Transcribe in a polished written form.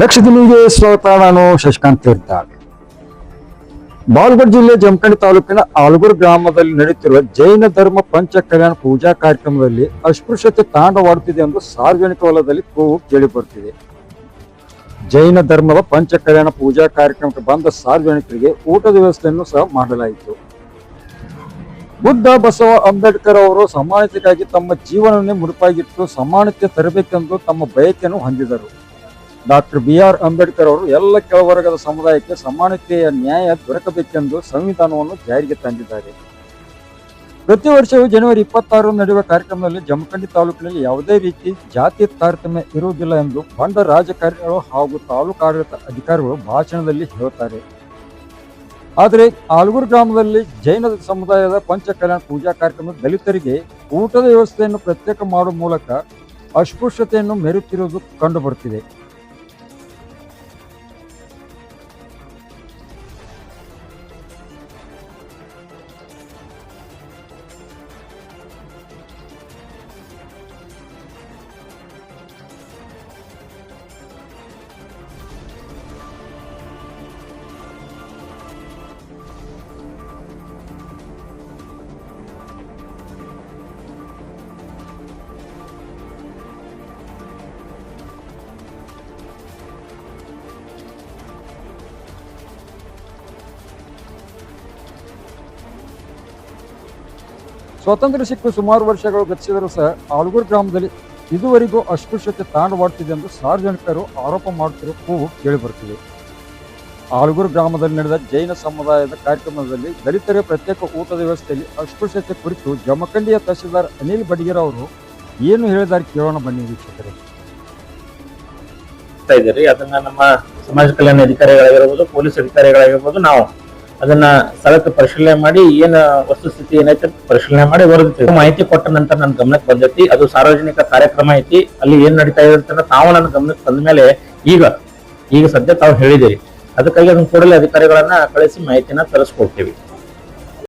ದಕ್ಷಿಣಿಗೆ ಸ್ವಾಗತ. ನಾನು ಶಶಿಕಾಂತ್ ತೀರ್ಥಾಳ್. ಬಾಗಲಕೋಟೆ ಜಿಲ್ಲೆ ಜಮಖಂಡಿ ತಾಲೂಕಿನ ಆಲೂರು ಗ್ರಾಮದಲ್ಲಿ ನಡೆಯುತ್ತಿರುವ ಜೈನ ಧರ್ಮ ಪಂಚ ಕಲ್ಯಾಣ ಪೂಜಾ ಕಾರ್ಯಕ್ರಮದಲ್ಲಿ ಅಸ್ಪೃಶ್ಯತೆ ತಾಂಡವಾಡುತ್ತಿದೆ ಎಂದು ಸಾರ್ವಜನಿಕ ವಲಯದಲ್ಲಿ ಕೂಗು ಕೇಳಿಬರುತ್ತಿದೆ. ಜೈನ ಧರ್ಮದ ಪಂಚ ಕಲ್ಯಾಣ ಪೂಜಾ ಕಾರ್ಯಕ್ರಮಕ್ಕೆ ಬಂದ ಸಾರ್ವಜನಿಕರಿಗೆ ಊಟದ ವ್ಯವಸ್ಥೆಯನ್ನು ಸಹ ಮಾಡಲಾಯಿತು. ಬುದ್ಧ ಬಸವ ಅಂಬೇಡ್ಕರ್ ಅವರು ಸಮಾನತೆಗಾಗಿ ತಮ್ಮ ಜೀವನವನ್ನೇ ಮುಡುಪಾಗಿಟ್ಟು ಸಮಾನತೆ ತರಬೇಕೆಂದು ತಮ್ಮ ಬಯಕೆಯನ್ನು ಹೊಂದಿದರು. ಡಾಕ್ಟರ್ BR ಅಂಬೇಡ್ಕರ್ ಅವರು ಎಲ್ಲ ಕೆಳವರ್ಗದ ಸಮುದಾಯಕ್ಕೆ ಸಮಾನತೆಯ ನ್ಯಾಯ ದೊರಕಬೇಕೆಂದು ಸಂವಿಧಾನವನ್ನು ಜಾರಿಗೆ ತಂದಿದ್ದಾರೆ. ಪ್ರತಿ ವರ್ಷವೂ ಜನವರಿ 26 ನಡೆಯುವ ಕಾರ್ಯಕ್ರಮದಲ್ಲಿ ಜಮಖಂಡಿ ತಾಲೂಕಿನಲ್ಲಿ ಯಾವುದೇ ರೀತಿ ಜಾತಿ ತಾರತಮ್ಯ ಇರುವುದಿಲ್ಲ ಎಂದು ಬಂಡ ರಾಜಕಾರಣಿಗಳು ಹಾಗೂ ತಾಲೂಕಾಡಳಿತ ಅಧಿಕಾರಿಗಳು ಭಾಷಣದಲ್ಲಿ ಹೇಳುತ್ತಾರೆ. ಆದರೆ ಆಲೂರು ಗ್ರಾಮದಲ್ಲಿ ಜೈನ ಸಮುದಾಯದ ಪಂಚ ಕಲ್ಯಾಣ ಪೂಜಾ ಕಾರ್ಯಕ್ರಮ ದಲಿತರಿಗೆ ಊಟದ ವ್ಯವಸ್ಥೆಯನ್ನು ಪ್ರತ್ಯೇಕ ಮಾಡುವ ಮೂಲಕ ಅಸ್ಪೃಶ್ಯತೆಯನ್ನು ಮೆರೆಯುತ್ತಿರುವುದು ಕಂಡುಬರುತ್ತಿದೆ. ಸ್ವಾತಂತ್ರ್ಯ ಸಿಕ್ಕು ಸುಮಾರು ವರ್ಷಗಳು ಗತಿಸಿದರೂ ಸಹ ಆಲೂರು ಗ್ರಾಮದಲ್ಲಿ ಇದುವರೆಗೂ ಅಸ್ಪೃಶ್ಯತೆ ತಾಂಡವಾಡುತ್ತಿದೆ ಎಂದು ಸಾರ್ವಜನಿಕರು ಆರೋಪ ಮಾಡುತ್ತಿರುವ ಕೂಗು ಕೇಳಿಬರುತ್ತಿದೆ. ಆಲೂರು ಗ್ರಾಮದಲ್ಲಿ ನಡೆದ ಜೈನ ಸಮುದಾಯದ ಕಾರ್ಯಕ್ರಮದಲ್ಲಿ ದಲಿತರ ಪ್ರತ್ಯೇಕ ಊಟದ ವ್ಯವಸ್ಥೆಯಲ್ಲಿ ಅಸ್ಪೃಶ್ಯತೆ ಕುರಿತು ಜಮಖಂಡಿಯ ತಹಸೀಲ್ದಾರ್ ಅನಿಲ್ ಬಡಿಗೇರ್ ಅವರು ಏನು ಹೇಳಿದ್ದಾರೆ ಕೇಳೋಣ ಬನ್ನಿ ವೀಕ್ಷಕರೇ. ಅದನ್ನ ನಮ್ಮ ಸಮಾಜ ಕಲ್ಯಾಣ ಅಧಿಕಾರಿಗಳಾಗಿರ್ಬೋದು, ಪೊಲೀಸ್ ಅಧಿಕಾರಿಗಳಾಗಿರ್ಬೋದು, ನಾವು ಅದನ್ನ ಸ್ಥಳಕ್ಕೆ ಪರಿಶೀಲನೆ ಮಾಡಿ ಏನ್ ವಸ್ತುಸ್ಥಿತಿ ಏನೈತೆ ಪರಿಶೀಲನೆ ಮಾಡಿ ವರದಿ ಮಾಹಿತಿ ಕೊಟ್ಟ ನಂತರ ನನ್ನ ಗಮನಕ್ಕೆ ಬಂದೈತಿ. ಅದು ಸಾರ್ವಜನಿಕ ಕಾರ್ಯಕ್ರಮ ಐತಿ, ಅಲ್ಲಿ ಏನ್ ನಡೀತಾ ಇದೆ ಅಂತ ತಾವು ನನ್ನ ಗಮನಕ್ಕೆ ಬಂದ ಮೇಲೆ ಈಗ ಸದ್ಯ ತಾವು ಹೇಳಿದಿರಿ. ಅದಕ್ಕಾಗಿ ಅದನ್ನ ಕೂಡಲೇ ಅಧಿಕಾರಿಗಳನ್ನ ಕಳಿಸಿ ಮಾಹಿತಿನ ತರಿಸ್ಕೊಡ್ತೀವಿ.